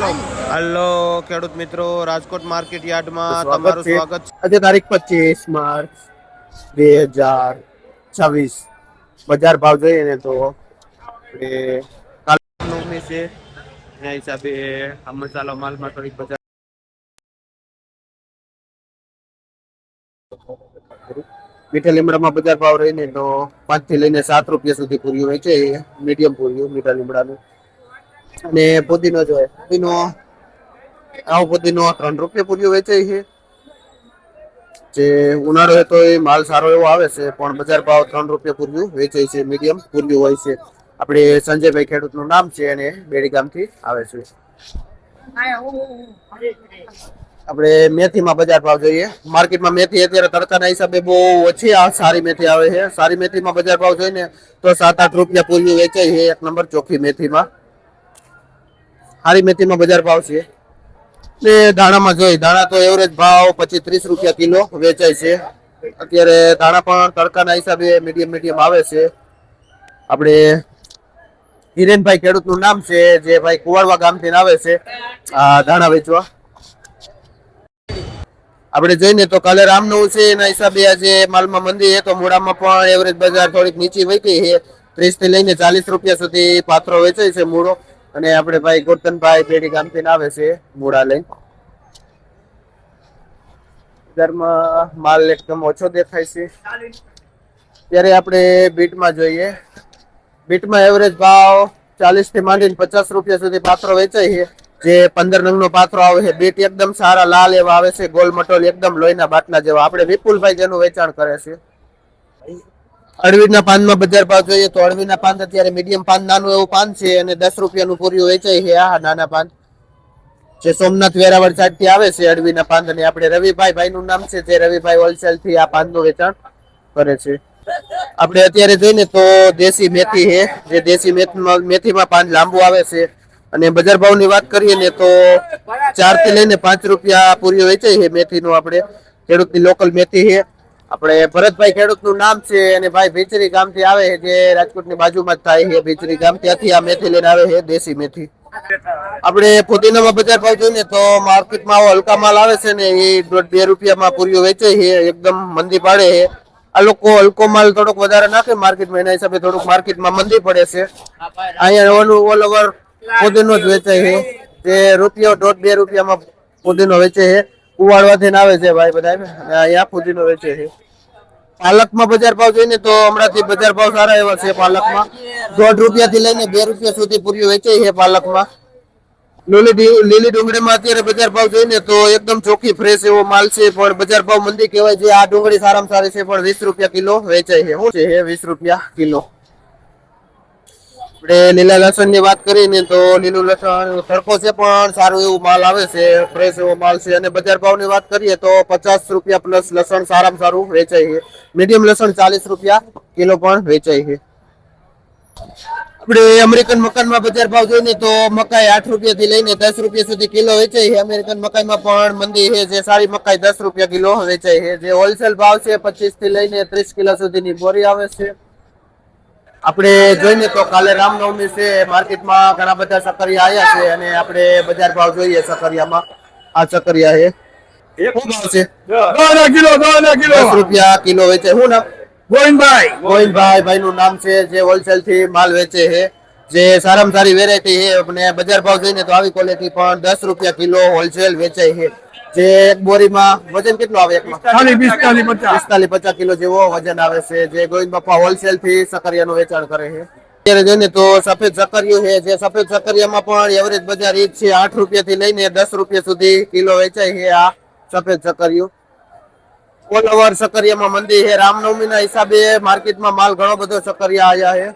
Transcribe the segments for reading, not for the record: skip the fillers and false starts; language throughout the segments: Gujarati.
हेलो ખેડૂત મિત્રો, રાજકોટ માર્કેટ યાર્ડમાં તમારું સ્વાગત છે। આજે તારીખ 25 માર્ચ 2026 બજાર ભાવ જોઈએ ને તો નવમી છે એના હિસાબે આ મસાલો માલમાં થોડીક બજાર મીઠા લીમડામાં બજાર ભાવ રહીને તો 5 થી લઈને 7 રૂપિયા સુધી પૂરીઓ વેચે મીડિયમ પૂરીઓ મીઠા લીમડાનું। અને પુદીનો જોઈએ પુદીનો 3 રૂપિયા પૂરીઓ વેચાય છે। જે ઉનાળો હોય તો એ માલ સારો એવો આવે છે પણ બજાર ભાવ 3 રૂપિયા પૂરીઓ વેચાય છે, મીડિયમ પૂરીઓ હોય છે। આપણે સંજયભાઈ ખેડૂતનું નામ છે અને બેડી ગામથી આવે છે। આપણે મેથીમાં બજાર ભાવ જોઈએ। માર્કેટમાં મેથી અત્યારે તડકાના હિસાબે બહુ ઓછી સારી મેથી આવે છે। સારી મેથીમાં બજાર ભાવ જોઈને તો 7-8 રૂપિયા પૂરીઓ વેચાય છે। 1 નંબર ચોખ્ખી મેથીમાં સારી મેથીમાં બજાર ભાવ છે। ને દાણામાં જોઈ દાણા તો એવરેજ ભાવ 25-30 રૂપિયા કિલો વેચાય છે। અત્યારે દાણા પણ તડકાના હિસાબે મીડિયમ આવે છે। આપણે હિરેનભાઈ ખેડૂતનું નામ છે, જે ભાઈ કુવાડવા ગામથી આવે છે આ દાણા વેચવા। આપણે જોઈને તો કાલે રામનવમી છે એના હિસાબે આજે માલમાં મંદી છે, તો મૂળામાં પણ એવરેજ બજાર થોડીક નીચી વધી છે। 30 થી લઈને 40 રૂપિયા સુધી પાથરો વેચાય છે મૂળો। અને આપણે ભાઈ ગોરધનભાઈ બેડી ગામથી આવે છે મૂળા લઈને। બજારમાં માલ એકદમ ઓછો દેખાય છે। ત્યારે આપણે બીટમાં જોઈએ। બીટમાં એવરેજ ભાવ 40 થી માંડીને 50 રૂપિયા સુધી પાથરો વેચાય છે। જે 15 નંગનો પાથરો આવે છે। બીટ એકદમ સારા લાલ એવા આવે છે, ગોલ મટોલ એકદમ લોહીના બાટલા જેવા। આપણે વિપુલભાઈ જેનું વેચાણ કરે છે। અળવીના પાનમાં બજાર ભાવ જોઈએ તો અળવીના પાન અત્યારે મીડિયમ પાન નાનું એવું પાન છે અને 10 રૂપિયાનું પૂરીઓ વેચાય છે। આ નાના પાન જે સોમનાથ વેરાવળ સાઈડ થી આવે છે અળવીના પાન। અને આપણે રવિભાઈ નું નામ છે, જે રવિભાઈ હોલસેલ થી આ પાનનું વેચાણ કરે છે। આપણે અત્યારે જોઈને તો દેશી મેથી છે, જે દેશી મેથીમાં પાન લાંબુ આવે છે। અને બજાર ભાવની વાત કરીએ ને તો 4 થી લઈને 5 રૂપિયા પૂરીઓ વેચાય છે મેથીનું। આપણે ખેડૂતની લોકલ મેથી છે। આપણે ભરતભાઈ ખેડૂતનું નામ છે અને ભાઈ ભીચરી ગામથી આવે છે, જે રાજકોટની બાજુમાં જ થાય છે ભીચરી ગામ, ત્યાંથી આ મેથી લઈને આવે છે, દેશી મેથી। આપણે પુદીનામાં બજાર ભાવ જોઈએ તો માર્કેટમાં હલકા માલ આવે છે ને એ 1.5-2 રૂપિયામાં પૂરીઓ વેચાય છે, એકદમ મંદી પાડે છે। આ લોકો હલકો માલ થોડોક વધારે નાખે માર્કેટમાં, એના હિસાબે થોડુંક માર્કેટમાં મંદી પડે છે। અહીંયા ઓલ ઓવર પુદીનો જ વેચાય છે, જે 1.5-2 રૂપિયામાં પુદીનો વેચે છે। કુવાડવાથી આવે છે ભાઈ બધા, અહીંયા પુદીનો વેચે છે। પાલકમાં બજાર ભાવ જોઈને તો હમણાંથી બજાર ભાવ સારા એવા છે। પાલકમાં 1.5 રૂપિયાથી લઈને 2 રૂપિયા સુધી પૂરીઓ વેચાય છે પાલકમાં। લીલી ડુંગળીમાં અત્યારે બજાર ભાવ જોઈને તો એકદમ ચોખ્ખી ફ્રેશ એવો માલ છે, પણ બજાર ભાવ મંદી કહેવાય છે। આ ડુંગળી સારામાં સારી છે, પણ 20 રૂપિયા કિલો વેચાય છે। શું છે 20 રૂપિયા કિલો। આપણે લીલા લસણ ની વાત કરીને તો લીલું લસણ તડકો છે, પણ સારું એવું માલ આવે છે, ફ્રેશ એવો માલ છે। અને બજાર ભાવ ની વાત કરીએ તો 50 રૂપિયા પ્લસ લસણ સારામાં સારું વેચાય છે। મીડિયમ લસણ 40 રૂપિયા કિલો પણ વેચાય છે। આપણે અમેરિકન મકાનમાં બજાર ભાવ જોઈએ તો મકાઈ 8 રૂપિયા થી લઈને 10 રૂપિયા સુધી કિલો વેચાય છે। અમેરિકન મકાઈમાં પણ મંદી છે, જે સારી મકાઈ 10 રૂપિયા કિલો વેચાય છે। જે હોલસેલ ભાવ છે 25 થી લઈને 30 કિલો સુધીની બોરી આવે છે। આપણે જોઈને તો કાલે રામનવમી છે, માર્કેટમાં ઘણા બધા સકરિયા આવ્યા છે અને આપણે બજાર ભાવ જોઈએ સકરિયામાં। આ સકરિયા છે, શું ભાવ છે? 10 રૂપિયા કિલો વેચે। શું નામ? ગોવિંદભાઈ ભાઈ નું નામ છે, જે હોલસેલ થી માલ વેચે છે, જે સારામાં સારી વેરાયટી છે। અને બજાર ભાવ જોઈને તો આવી ક્વોલિટી પણ 10 રૂપિયા કિલો હોલસેલ વેચાય છે। જે એક બોરીમાં વજન કેટલું આવે? 45-50 કિલો જેવો વજન આવે છે, જે ગોવિંદ બાપા હોલસેલ થી સકરિયાનું વેચાણ કરે છે। અત્યારે જોઈને તો સફેદ સકરિયું છે, જે સફેદ સકરિયામાં પણ એવરેજ બજાર ઈ જ છે। 8 રૂપિયા થી લઈને 10 રૂપિયા સુધી કિલો વેચાય છે આ સફેદ સકરિયું। ઓલ ઓવર સકરિયામાં મંદી છે। રામનવમી ના હિસાબે માર્કેટમાં માલ ઘણો બધો સકરિયા આયા છે,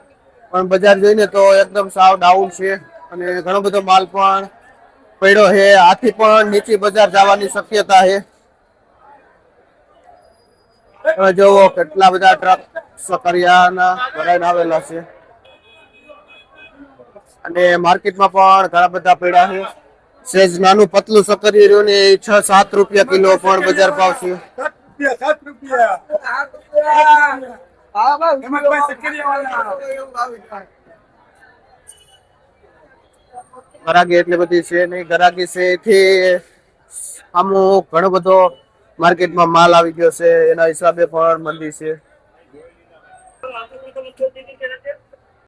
પણ બજાર જોઈને તો એકદમ સાવ ડાઉન છે અને ઘણો બધો માલ પણ પડ્યો છે। આથી પણ નીચી બજાર જવાની શક્યતા છે। જોવો કેટલા બધા ટ્રક સકરિયાના ભરાઈને આવેલા છે અને માર્કેટમાં પણ ઘણા બધા પડ્યા છે। સેજ નાનું પતલું સકરિયું રહ્યું ને 6-7 રૂપિયા કિલો પણ બજાર ભાવ છે। 7 રૂપિયા ગરાગી એટલી બધી છે નહીં. ગરાગી છે એથી અમુક ઘણો બધો માર્કેટમાં માલ આવી ગયો છે, એના હિસાબે પણ મંદી છે.